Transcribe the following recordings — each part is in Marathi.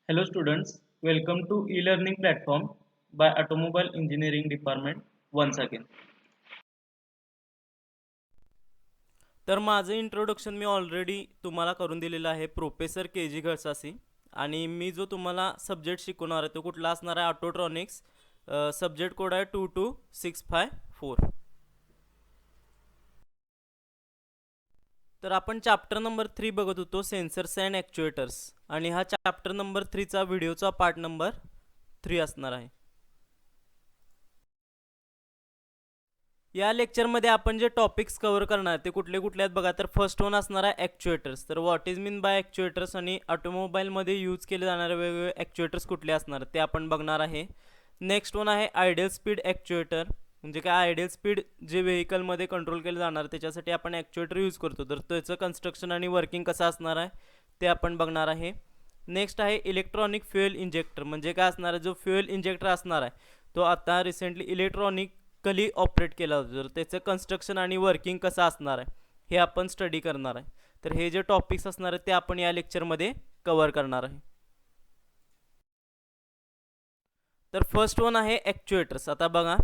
Hello students, welcome to e-learning platform by Automobile Engineering Department once again. तर माझं इंट्रोडक्शन मी ऑलरेडी तुम्हाला करून दिलेलं आहे प्रोफेसर के जी घळसासी. आणि मी जो तुम्हाला सब्जेक्ट शिकवणार आहे तो कुठला असणार आहे ऑटोट्रॉनिक्स. सब्जेक्ट कोड आहे 22654. तर आपण चॅप्टर नंबर 3 बघत होतो सेन्सर्स अँड ॲक्च्युएटर्स, आणि हा चॅप्टर नंबर 3चा व्हिडिओचा पार्ट नंबर 3 असणार आहे. या लेक्चरमध्ये आपण जे टॉपिक्स कव्हर करणार ते कुठले कुठले आहेत बघा. तर फर्स्ट वन असणार आहे ॲक्च्युएटर्स. तर व्हॉट इज मीन बाय ॲक्च्युएटर्स आणि ऑटोमोबाईलमध्ये यूज केले जाणारे वेगवेगळे ॲक्च्युएटर्स कुठले असणार ते आपण बघणार आहे. नेक्स्ट वन आहे आयडियल स्पीड ॲक्च्युएटर. म्हणजे काय आयडियल स्पीड जे व्हेकलमध्ये कंट्रोल केलं जाणार त्याच्यासाठी आपण ॲक्च्युएटर यूज करतो. तर त्याचं कन्स्ट्रक्शन आणि वर्किंग कसं असणार आहे ते आपण बघणार आहे. नेक्स्ट आहे इलेक्ट्रॉनिक फ्युएल इंजेक्टर. म्हणजे काय असणार आहे, जो फ्युएल इंजेक्टर असणार आहे तो आता रिसेंटली इलेक्ट्रॉनिकली ऑपरेट केला जातो. तर त्याचं कन्स्ट्रक्शन आणि वर्किंग कसं असणार आहे हे आपण स्टडी करणार आहे. तर हे जे टॉपिक्स असणार आहेत ते आपण या लेक्चरमध्ये कव्हर करणार आहे. तर फर्स्ट वन आहे ॲक्च्युएटर्स. आता बघा,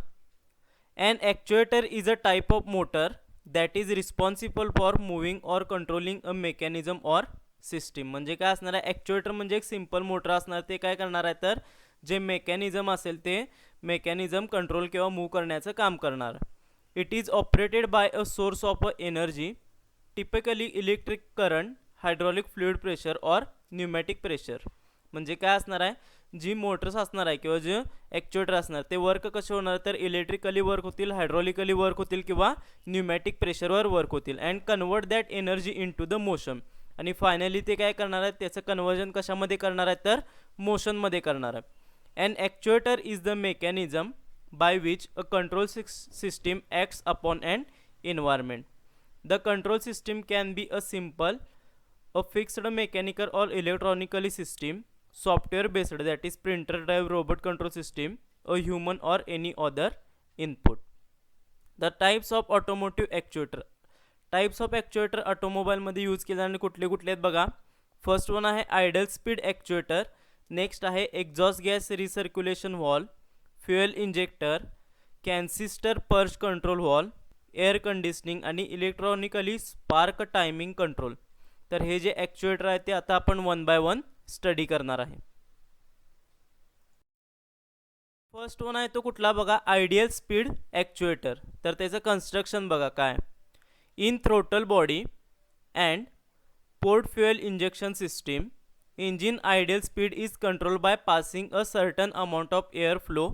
an actuator is a type of motor that is responsible for moving or controlling a mechanism or system. म्हणजे काय असणार आहे, ॲक्च्युएटर म्हणजे एक सिंपल मोटर असणार. ते काय करणार आहे, तर जे मेकॅनिझम असेल ते मेकॅनिझम कंट्रोल किंवा मूव्ह करण्याचं काम करणार. It is operated by a source of a energy, typically electric current, hydraulic fluid pressure और न्यूमॅटिक प्रेशर. म्हणजे काय असणार आहे, जी मोटर्स असणार आहे किंवा जे ॲक्च्युएटर असणार ते वर्क कसे होणार, तर इलेक्ट्रिकली वर्क होतील, हायड्रॉलिकली वर्क होतील किंवा न्यूमॅटिक प्रेशरवर वर्क होतील. And convert that energy into the motion. आणि फायनली ते काय करणार आहेत, त्याचं कन्वर्जन कशामध्ये करणार आहेत, तर मोशनमध्ये करणार आहे. And actuator is the mechanism by which a control system acts upon and environment. The control system can be a simple, a fixed mechanical or electronically system, software based, that is printer drive robot control system, a human or any other input. The types of automotive actuator. Types of actuator automobile मध्ये यूज केले जाणारे कुठले कुठले आहेत बघा. फर्स्ट वन आहे आयडल स्पीड ॲक्च्युएटर. नेक्स्ट आहे exhaust gas recirculation valve, fuel injector, canister purge control valve, air conditioning आणि इलेक्ट्रॉनिकली स्पार्क टायमिंग कंट्रोल. तर हे जे ॲक्च्युएटर आहे ते आता आपण वन बाय वन स्टडी करणार आहे. फर्स्ट वन आहे तो कुठला बघा, आयडियल स्पीड ॲक्च्युएटर. तर त्याचं कन्स्ट्रक्शन बघा काय. In throttle body and port fuel injection system, engine ideal speed is control by passing a certain amount of air flow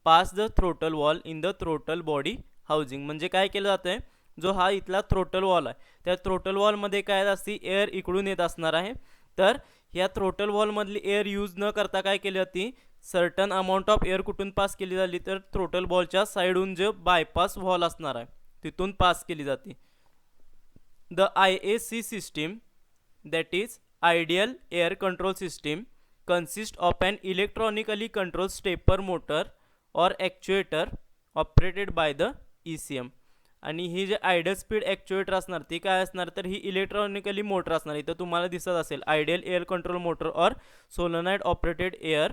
pass the throttle wall in the throttle body housing. म्हणजे काय केलं जातं आहे, जो हा इथला थ्रोटल वॉल आहे त्या थ्रोटल वॉलमध्ये काय असते, एअर इकडून येत असणार आहे. तर ह्या थ्रोटल वॉलमधली एअर यूज न करता काय केली जाते, सर्टन अमाऊंट ऑफ एअर कुठून पास केली झाली, तर थ्रोटल बॉलच्या साईडहून जे बायपास वॉल असणार आहे तिथून पास केली जाते. The IAC system, that is ideal air control system, consist of an electronically control stepper motor और actuator operated by the ECM. आणि ही जे आयडियल स्पीड ॲक्च्युएटर असणार ती काय असणार, तर ही इलेक्ट्रॉनिकली मोटर असणार. इथं तुम्हाला दिसत असेल आयडियल एअर कंट्रोल मोटर और solenoid operated air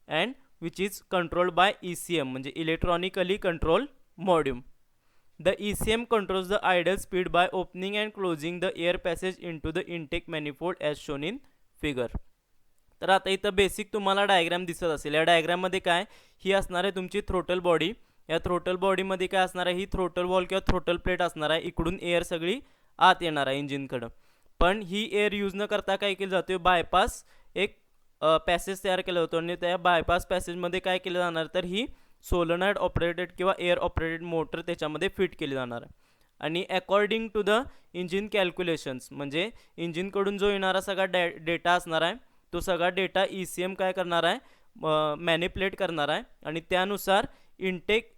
and which is controlled by ECM म्हणजे electronically control module. The ECM controls the ideal speed by opening and closing the air passage into the intake manifold as shown in figure. तर आता इथं बेसिक तुम्हाला डायग्राम दिसत असेल. या डायग्राममध्ये काय, ही असणार आहे तुमची थ्रोटल बॉडी. या थ्रोटल बॉडीमध्ये काय असणार आहे, ही थ्रोटल वॉल किंवा थ्रोटल प्लेट असणार आहे. इकडून एअर सगळी आत येणार आहे इंजिनकडं. पण ही एअर यूज न करता काय केलं जातं, बायपास एक पॅसेज तयार केलं होतं. आणि त्या बायपास पॅसेजमध्ये काय केलं जाणार, तर ही सोलोनाइड ऑपरेटेड किंवा एअर ऑपरेटेड मोटर त्याच्यामध्ये फिट केली जाणार आहे. आणि according to the engine calculations म्हणजे इंजिनकडून जो येणारा सगळा डेटा असणार आहे तो सगळा डेटा ECM काय करणार आहे, मॅनिप्युलेट करणार आहे. आणि त्यानुसार इनटेक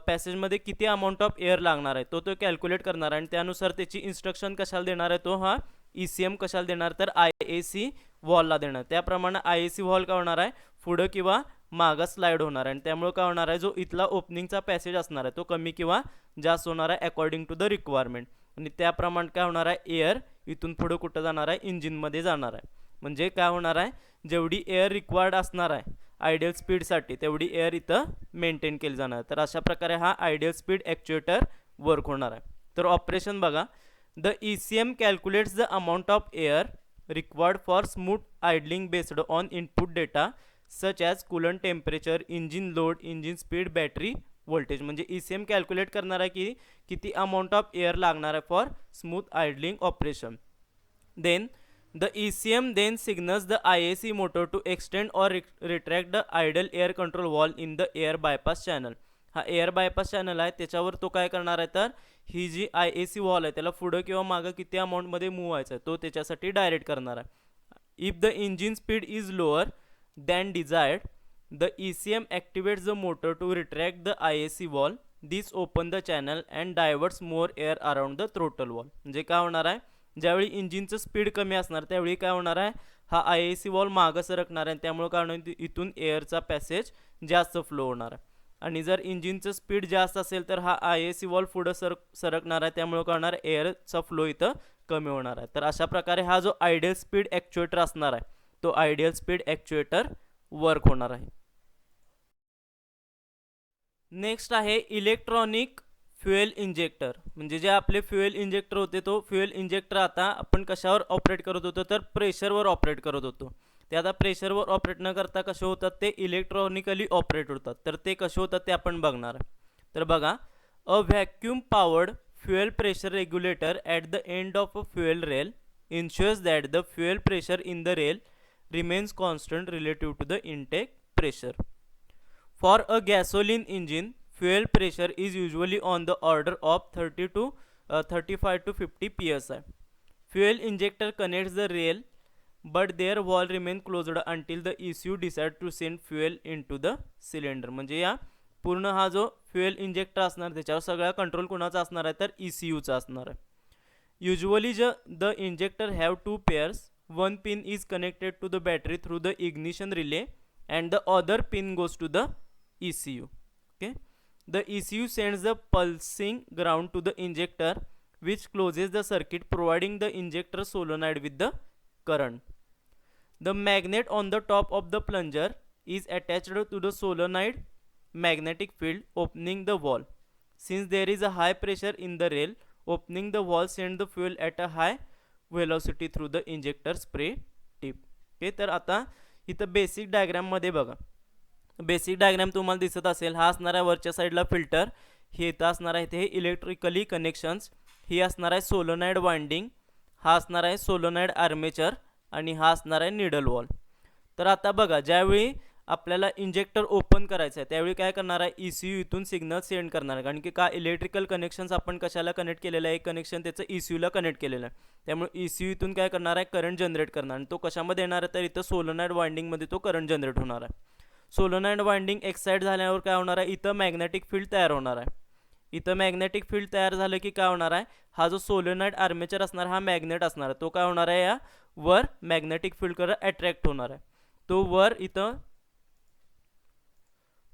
पॅसेजमध्ये किती अमाऊंट ऑफ एअर लागणार आहे तो कॅल्क्युलेट करणार आहे. आणि त्यानुसार त्याची इन्स्ट्रक्शन कशाला देणार आहे, तो हा ECM कशाला देणार, तर IAC वॉलला देणार. त्याप्रमाणे IAC वॉल काय होणार आहे, पुढं किंवा मागं स्लाईड होणार आहे. आणि त्यामुळे काय होणार आहे, जो इथला ओपनिंगचा पॅसेज असणार आहे तो कमी किंवा जास्त होणार आहे अकॉर्डिंग टू द रिक्वायरमेंट. आणि त्याप्रमाणे काय होणार आहे, एअर इथून पुढं कुठं जाणार आहे, इंजिनमध्ये जाणार आहे. म्हणजे काय होणार आहे, जेवढी एअर रिक्वायर्ड असणार आहे आयडियल स्पीडसाठी तेवढी एअर इथं मेंटेन केली जाणार. तर अशा प्रकारे हा आयडियल स्पीड ॲक्च्युएटर वर्क होणार आहे. तर ऑपरेशन बघा, the ECM calculates the amount of air required for smooth idling based on input data such as coolant temperature, engine load, engine speed, battery voltage. म्हणजे ECM कॅल्क्युलेट करणार आहे की किती अमाऊंट ऑफ एअर लागणार आहे for smooth idling operation. Then the ECM then signals the IAC motor to extend or retract the idle air control valve in the air bypass channel. हा एअर बायपास चॅनल आहे, त्याच्यावर तो काय करणार आहे, तर ही जी IAC वॉल आहे त्याला पुढं किंवा मागं किती अमाऊंटमध्ये मूव व्हायचं आहे तो त्याच्यासाठी डायरेक्ट करणार आहे. If the engine speed is lower than desired, the ECM activates the motor to retract the IAC valve. This open the channel and diverts more air around the throttle valve. म्हणजे काय होणार आहे, ज्यावेळी इंजिनचं स्पीड कमी असणार त्यावेळी काय होणार आहे, हा IAC वॉल्व मागं सरकणार आहे, त्यामुळे काय होणार, इथून एअरचा पॅसेज जास्त फ्लो होणार आहे. आणि जर इंजिनचं स्पीड जास्त असेल तर हा IAC वॉल्व पुढं सरकणार आहे, त्यामुळे काय होणार, एअरचा फ्लो इथं कमी होणार आहे. तर अशा प्रकारे हा जो आयडियल स्पीड ॲक्च्युएटर असणार आहे तो आयडियल स्पीड ॲक्च्युएटर वर्क होणार आहे. नेक्स्ट आहे इलेक्ट्रॉनिक फ्युएल इंजेक्टर. म्हणजे जे आपले फ्युएल इंजेक्टर होते तो फ्युएल इंजेक्टर आता आपण कशावर ऑपरेट करत होतो, तर प्रेशरवर ऑपरेट करत होतो. ते आता प्रेशरवर ऑपरेट न करता कसे होतात, ते इलेक्ट्रॉनिकली ऑपरेट होतात. तर ते कसे होतात ते आपण बघणार. तर बघा, a vacuum powered fuel pressure regulator at the end of a fuel rail ensures that the fuel pressure in the rail remains constant relative to the intake pressure. For a gasoline engine, fuel pressure is usually on the order of 35 to 50 psi. Fuel injector connects the rail, but their valve remain closed until the ECU decide to send fuel into the cylinder. म्हणजे या पूर्ण हा जो फ्युएल इंजेक्टर असणार त्याच्यावर सगळा कंट्रोल कोणाचा असणार आहे, तर ECUचा असणार आहे. Usually the injector have two pairs. One pin is connected to the battery through the ignition relay and the other pin goes to the ECU. Okay. The ECU sends the pulsing ground to the injector, which closes the circuit, providing the injector solenoid with the current. The magnet on the top of the plunger is attached to the solenoid magnetic field, opening the valve. Since there is a high pressure in the rail, opening the valve sends the fuel at a high velocity through the injector spray tip. Okay, तर आता इथं बेसिक डायग्राममध्ये बघा, बेसिक डायग्राम तुम्हाला दिसत असेल. हा असणार आहे वरच्या साईडला फिल्टर, हे इथं असणार आहे ते इलेक्ट्रिकली कनेक्शन्स, ही असणार आहे सोलोनाइड वाइंडिंग, हा असणार आहे सोलोनाइड आर्मेचर आणि हा असणार आहे निडल वॉल. तर आता बघा, ज्यावेळी आपल्याला इंजेक्टर ओपन करायचं आहे त्यावेळी काय करणार आहे, ECU इथून सिग्नल सेंड करणार आहे. कारण की का इलेक्ट्रिकल कनेक्शन्स आपण कशाला कनेक्ट केलेलं आहे, एक कनेक्शन त्याचं ECUला कनेक्ट केलेलं आहे, त्यामुळे ECU इथून काय करणार आहे, करंट जनरेट करणार. आणि तो कशामध्ये येणार आहे, तर इथं सोलोनाइड वाइंडिंगमध्ये तो करंट जनरेट होणार आहे. सोलोनाइड वाइंडिंग एक्साइट झाल्यावर काय होणार आहे, इथं मॅग्नेटिक फील्ड तयार होणार आहे. इथं मॅग्नेटिक फील्ड तयार झालं की काय होणार आहे, हा जो सोलोनाइड आर्मेचर असणार हा मॅग्नेट असणार आहे, तो काय होणार आहे, या वर मॅग्नेटिक फील्डकडे अट्रॅक्ट होणार आहे.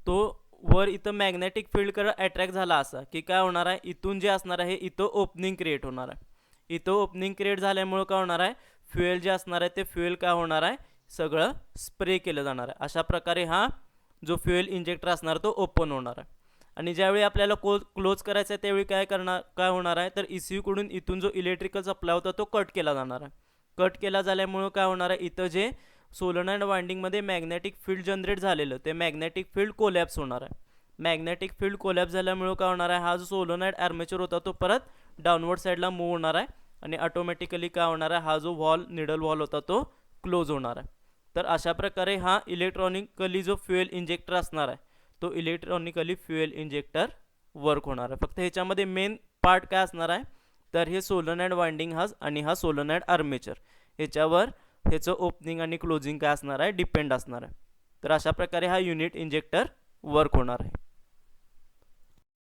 तो वर इथं मॅग्नेटिक फील्डकडे अट्रॅक्ट झाला असा की काय होणार आहे, इथून जे असणार आहे इथं ओपनिंग क्रिएट होणार आहे. इथं ओपनिंग क्रिएट झाल्यामुळे काय होणार आहे, फ्युएल जे असणार आहे ते फ्युएल काय होणार आहे, सगळं स्प्रे केलं जाणार आहे. अशा प्रकारे हा जो फ्युएल इंजेक्टर असणार तो ओपन होणार आहे. आणि ज्यावेळी आपल्याला क्लोज करायचं आहे त्यावेळी काय होणार आहे, तर ECU कडून इथून जो इलेक्ट्रिकल सप्लाय होता तो कट केला जाणार आहे. कट केला झाल्यामुळे काय होणार आहे, इथं जे सोलोनाइड वाइंडिंगमध्ये मॅग्नेटिक फील्ड जनरेट झालेलं ते मॅग्नेटिक फील्ड कोलॅप्स होणार आहे. मॅग्नेटिक फील्ड कोलॅप्स झाल्यामुळे काय होणार आहे, हा जो सोलोनाइड आर्मेचर होता तो परत डाऊनवर्ड साईडला मूव्ह होणार आहे आणि ऑटोमॅटिकली काय होणार आहे, हा जो निडल वॉल होता तो क्लोज होणार आहे. तर अशा प्रकारे हा इलेक्ट्रॉनिकली जो फ्युएल इंजेक्टर असणार आहे तो इलेक्ट्रॉनिकली फ्युएल इंजेक्टर वर्क होणार आहे. फक्त ह्याच्यामध्ये मेन पार्ट काय असणार आहे, तर हे सोलोनाइड वाइंडिंग आणि हा सोलोनाइड आर्मेचर ह्याच्यावर ह्याचं ओपनिंग आणि क्लोजिंग काय असणार आहे डिपेंड असणार आहे. तर अशा प्रकारे हा युनिट इंजेक्टर वर्क होणार आहे.